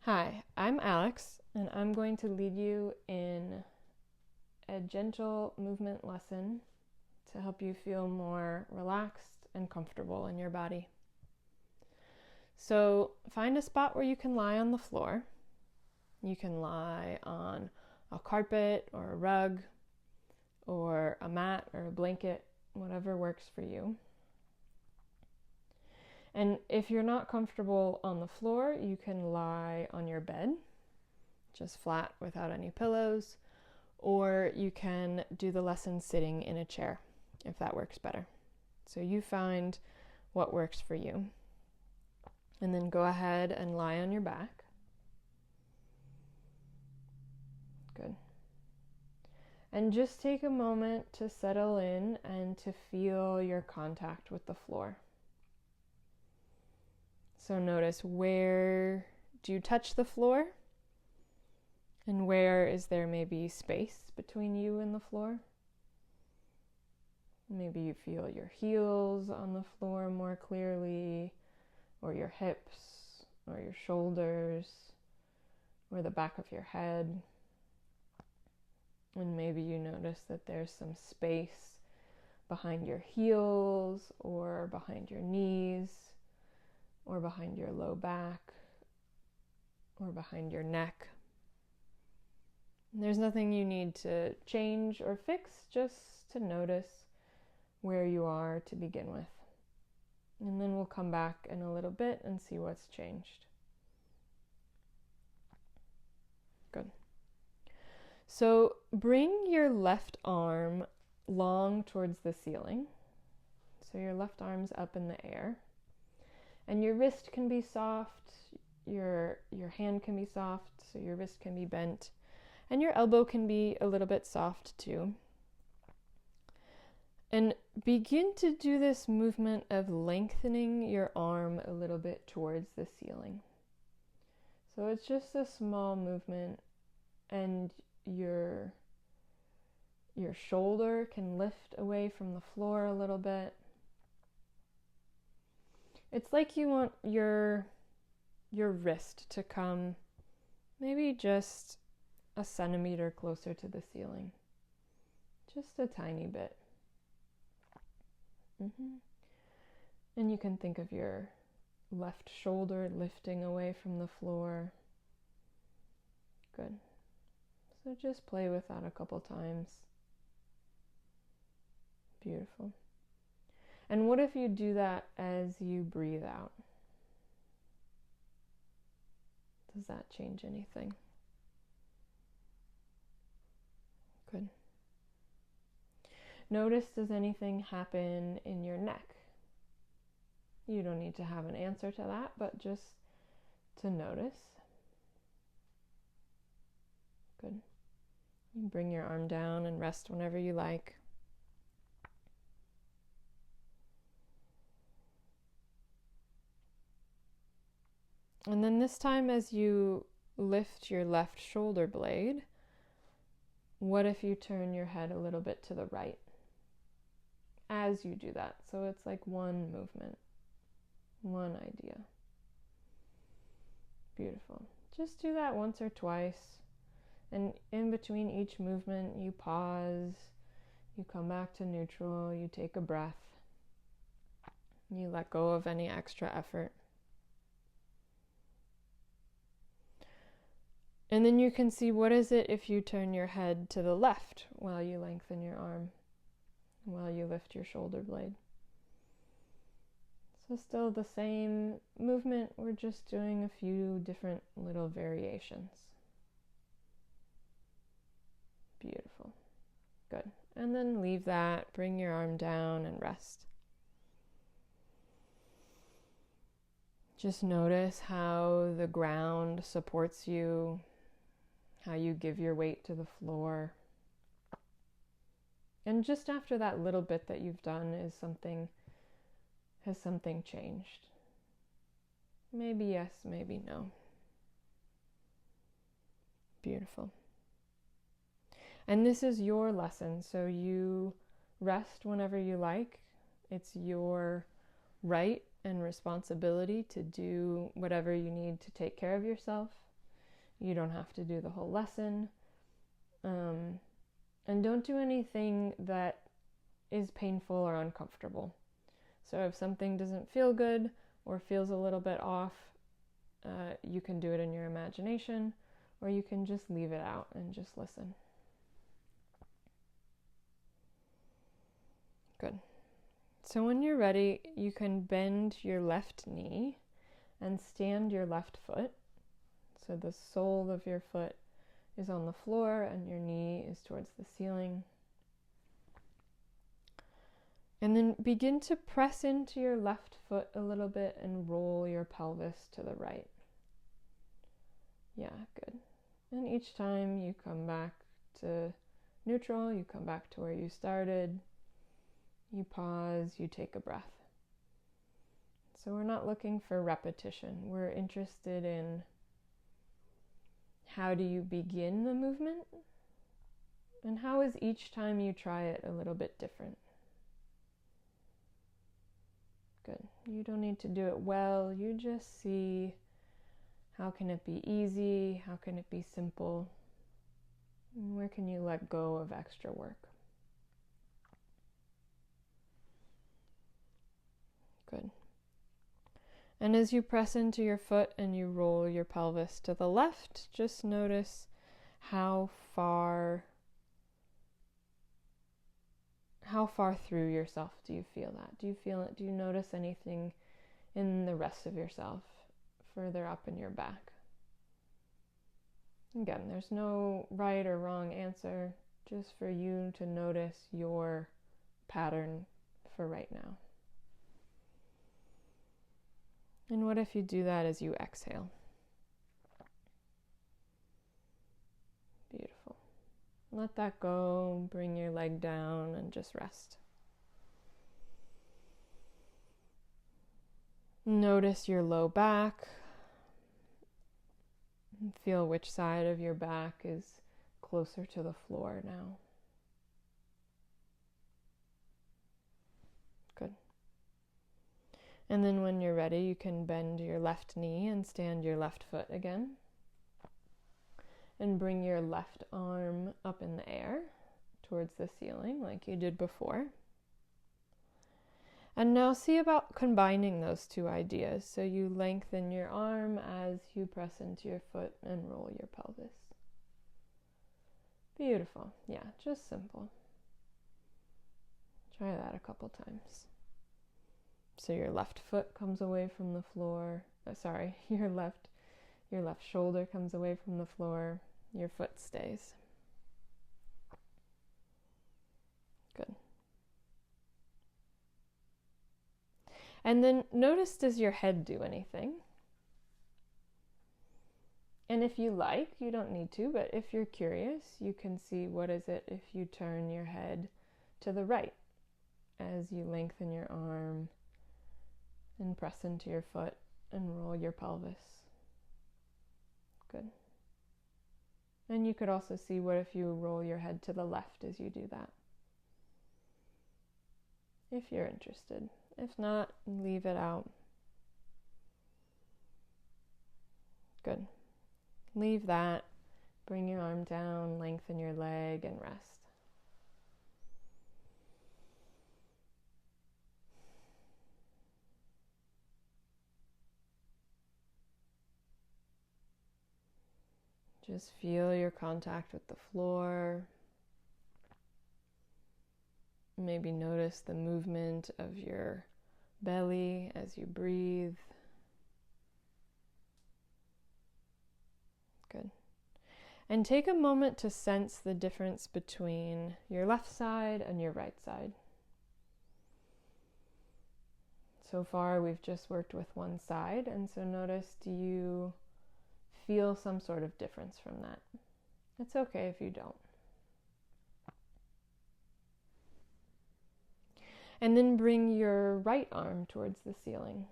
Hi, I'm Alex, and I'm going to lead you in a gentle movement lesson to help you feel more relaxed and comfortable in your body. So find a spot where you can lie on the floor. You can lie on a carpet or a rug or a mat or a blanket, whatever works for you. And if you're not comfortable on the floor, you can lie on your bed, just flat without any pillows, or you can do the lesson sitting in a chair if that works better. So you find what works for you. And then go ahead and lie on your back. Good. And just take a moment to settle in and to feel your contact with the floor. So notice, where do you touch the floor? And where is there maybe space between you and the floor? Maybe you feel your heels on the floor more clearly, or your hips, or your shoulders, or the back of your head. And maybe you notice that there's some space behind your heels, or behind your knees, or behind your low back, or behind your neck. There's nothing you need to change or fix, just to notice where you are to begin with. And then we'll come back in a little bit and see what's changed. Good. So bring your left arm long towards the ceiling. So your left arm's up in the air. And your wrist can be soft, your hand can be soft, so your wrist can be bent, and your elbow can be a little bit soft too. And begin to do this movement of lengthening your arm a little bit towards the ceiling. So it's just a small movement, and your shoulder can lift away from the floor a little bit. It's like you want your wrist to come maybe just a centimeter closer to the ceiling. Just a tiny bit. And you can think of your left shoulder lifting away from the floor. Good. So just play with that a couple times. Beautiful. And what if you do that as you breathe out? Does that change anything? Good. Notice, does anything happen in your neck? You don't need to have an answer to that, but just to notice. Good. You bring your arm down and rest whenever you like. And then this time, as you lift your left shoulder blade, what if you turn your head a little bit to the right as you do that? So it's like one movement, one idea. Beautiful. Just do that once or twice. And in between each movement, you pause, you come back to neutral, you take a breath, you let go of any extra effort. And then you can see, what is it if you turn your head to the left while you lengthen your arm, while you lift your shoulder blade. So still the same movement, we're just doing a few different little variations. Beautiful. Good. And then leave that, bring your arm down and rest. Just notice how the ground supports you, how you give your weight to the floor. And just after that little bit that you've done, has something changed? Maybe yes, maybe no. Beautiful. And this is your lesson, so you rest whenever you like. It's your right and responsibility to do whatever you need to take care of yourself. You don't have to do the whole lesson. And don't do anything that is painful or uncomfortable. So if something doesn't feel good or feels a little bit off, you can do it in your imagination, or you can just leave it out and just listen. Good. So when you're ready, you can bend your left knee and stand your left foot. So the sole of your foot is on the floor and your knee is towards the ceiling. And then begin to press into your left foot a little bit and roll your pelvis to the right. Yeah, good. And each time you come back to neutral, you come back to where you started, you pause, you take a breath. So we're not looking for repetition. We're interested in how do you begin the movement, and how is each time you try it a little bit different. Good. You don't need to do it well. You just see, how can it be easy? How can it be simple? And where can you let go of extra work? Good. And as you press into your foot and you roll your pelvis to the left, just notice how far through yourself do you feel that? Do you feel it? Do you notice anything in the rest of yourself further up in your back? Again, there's no right or wrong answer, just for you to notice your pattern for right now. And what if you do that as you exhale? Beautiful. Let that go, bring your leg down and just rest. Notice your low back. Feel which side of your back is closer to the floor now. Good. And then when you're ready, you can bend your left knee and stand your left foot again. And bring your left arm up in the air towards the ceiling like you did before. And now see about combining those two ideas. So you lengthen your arm as you press into your foot and roll your pelvis. Beautiful. Yeah, just simple. Try that a couple times. So your left foot comes away from the floor. Your left shoulder comes away from the floor. Your foot stays. Good. And then notice, does your head do anything? And if you like, you don't need to, but if you're curious, you can see what is it if you turn your head to the right as you lengthen your arm and press into your foot and roll your pelvis. Good. And you could also see what if you roll your head to the left as you do that, if you're interested. If not, leave it out. Good. Leave that. Bring your arm down, lengthen your leg, and rest. Just feel your contact with the floor. Maybe notice the movement of your belly as you breathe. Good. And take a moment to sense the difference between your left side and your right side. So far, we've just worked with one side, and so notice, do you feel some sort of difference from that? It's okay if you don't. And then bring your right arm towards the ceiling.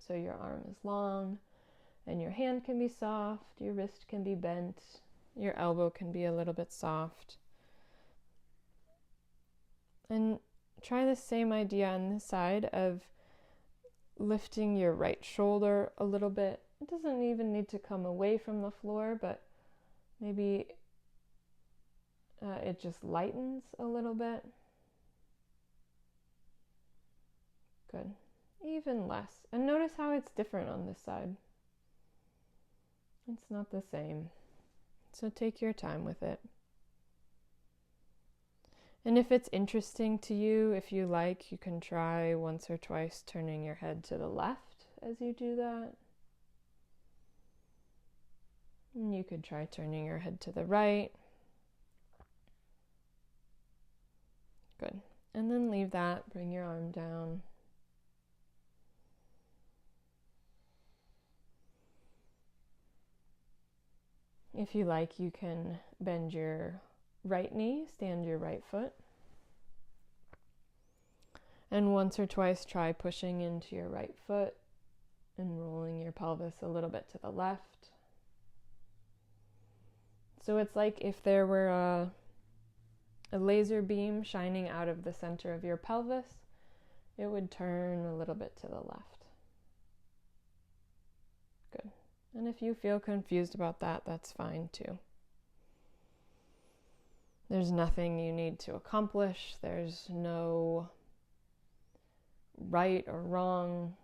So your arm is long, and your hand can be soft, your wrist can be bent, your elbow can be a little bit soft. And try the same idea on this side of lifting your right shoulder a little bit. It doesn't even need to come away from the floor, but maybe it just lightens a little bit. Good. Even less. And notice how it's different on this side. It's not the same. So take your time with it. And if it's interesting to you, if you like, you can try once or twice turning your head to the left as you do that. And you could try turning your head to the right. Good. And then leave that. Bring your arm down. If you like, you can bend your right knee, stand your right foot. And once or twice try pushing into your right foot and rolling your pelvis a little bit to the left. So it's like if there were a laser beam shining out of the center of your pelvis, it would turn a little bit to the left. Good. And if you feel confused about that, that's fine too. There's nothing you need to accomplish. There's no right or wrong.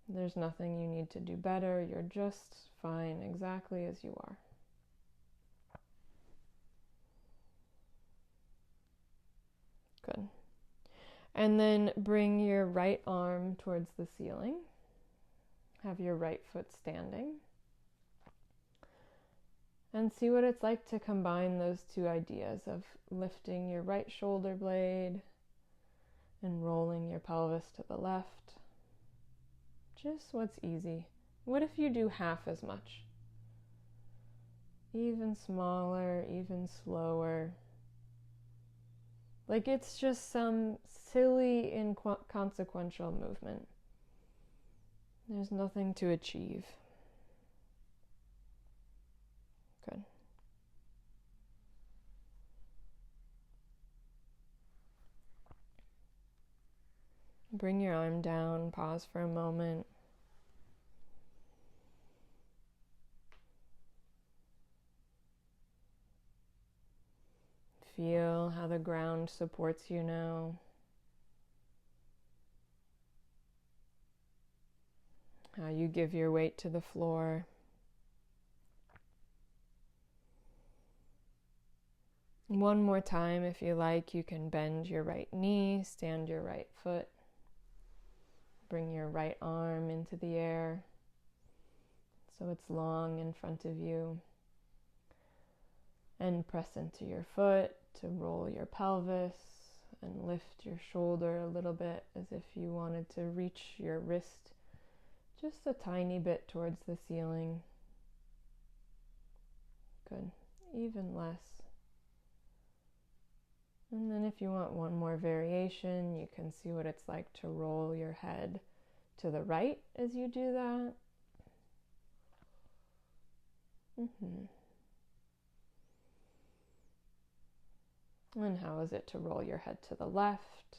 There's nothing you need to do better. You're just fine exactly as you are. Good. And then bring your right arm towards the ceiling. Have your right foot standing. And see what it's like to combine those two ideas of lifting your right shoulder blade and rolling your pelvis to the left. Just what's easy. What if you do half as much? Even smaller, even slower. Like it's just some silly, inconsequential movement. There's nothing to achieve. Good. Bring your arm down, pause for a moment. Feel how the ground supports you now. How you give your weight to the floor. One more time, if you like, you can bend your right knee, stand your right foot. Bring your right arm into the air so it's long in front of you. And press into your foot to roll your pelvis and lift your shoulder a little bit as if you wanted to reach your wrist just a tiny bit towards the ceiling. Good. Even less. And then if you want one more variation, you can see what it's like to roll your head to the right as you do that. And how is it to roll your head to the left?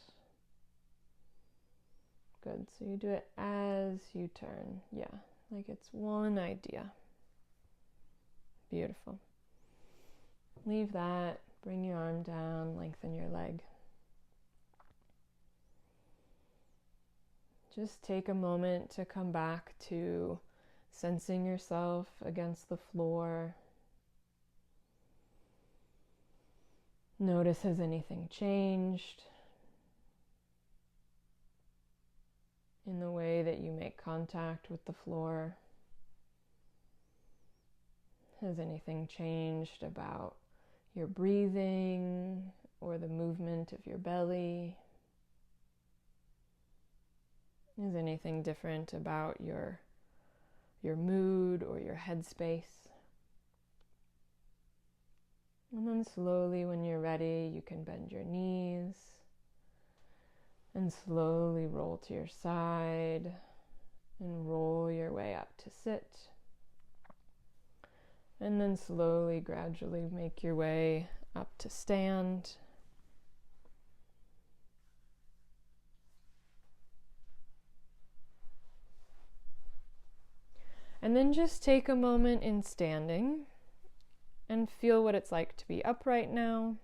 Good. So you do it as you turn. Yeah, like it's one idea. Beautiful. Leave that. Bring your arm down. Lengthen your leg. Just take a moment to come back to sensing yourself against the floor. Notice, has anything changed in the way that you make contact with the floor? Has anything changed about your breathing or the movement of your belly? Is anything different about your mood or your headspace? And then slowly, when you're ready, you can bend your knees and slowly roll to your side and roll your way up to sit. And then slowly, gradually make your way up to stand. And then just take a moment in standing and feel what it's like to be upright now.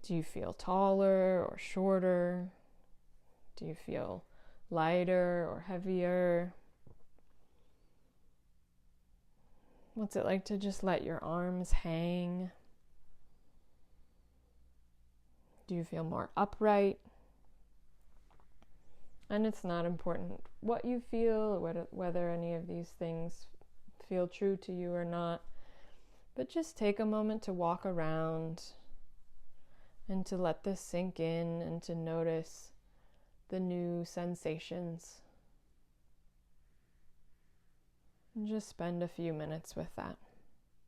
Do you feel taller or shorter? Do you feel lighter or heavier? What's it like to just let your arms hang? Do you feel more upright? And it's not important what you feel, or whether any of these things feel true to you or not, but just take a moment to walk around and to let this sink in and to notice the new sensations. And just spend a few minutes with that.